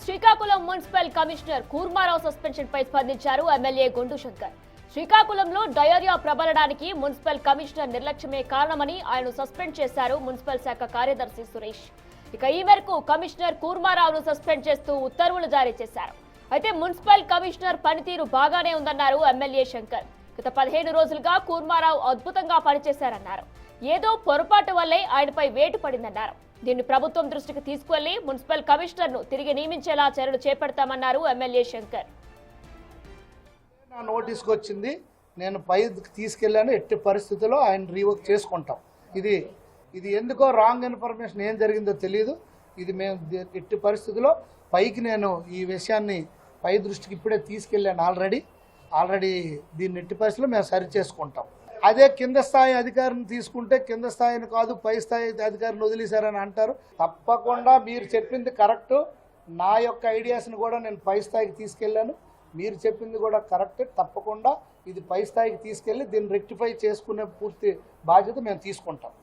Srikakulam municipal commissioner Kurmarao suspension పై స్పందించారు MLA Gondu Shankar. శ్రీకాకుళంలో డయోరియా ప్రబలడానికి మున్సిపల్ కమిషనర్ నిర్లక్ష్యమే కారణమని ఆయనను సస్పెండ్ చేశారు మున్సిపల్ శాఖ కార్యదర్శి సురేష్. ఇక ఈ మేరకు కమిషనర్ కూర్మారావును సస్పెండ్ చేస్తూ ఉత్తర్వులు జారీ చేశారు. అయితే మున్సిపల్ కమిషనర్ పనితీరు బాగానే ఉందన్నారు ఎమ్మెల్యే శంకర్. గత 15 రోజులుగా కూర్మారావు అద్భుతంగా పనిచేశారన్నారు. ఏదో పొరపాటు వల్లే ఆయనపై వేటు పడిందన్నారు. దీన్ని ప్రభుత్వం దృష్టికి తీసుకువెళ్లి మున్సిపల్ కమిషనర్ ను తిరిగి నియమించేలా చర్యలు చేపడతామన్నారు ఎమ్మెల్యే శంకర్. నా నోటీస్కి వచ్చింది, నేను పై తీసుకెళ్లాను, ఎట్టి పరిస్థితుల్లో ఆయన రీవర్క్ చేసుకుంటాం. ఇది ఎందుకో రాంగ్ ఇన్ఫర్మేషన్ ఏం జరిగిందో తెలియదు. ఇది మేము ఎట్టి పరిస్థితుల్లో పైకి నేను ఈ విషయాన్ని పై దృష్టికి ఇప్పుడే తీసుకెళ్ళాను. ఆల్రెడీ దీన్ని ఎట్టి పరిస్థితుల్లో మేము సరి చేసుకుంటాం. అదే కింద స్థాయి అధికారిని తీసుకుంటే కింద స్థాయిని కాదు పై స్థాయి అధికారిని వదిలేశారని అంటారు. తప్పకుండా మీరు చెప్పింది కరెక్ట్. నా యొక్క ఐడియాస్ని కూడా నేను పై స్థాయికి తీసుకెళ్ళాను. మీరు చెప్పింది కూడా కరెక్ట్. తప్పకుండా ఇది పై స్థాయికి తీసుకెళ్ళి దీన్ని రెక్టిఫై చేసుకునే పూర్తి బాధ్యత మేము తీసుకుంటాం.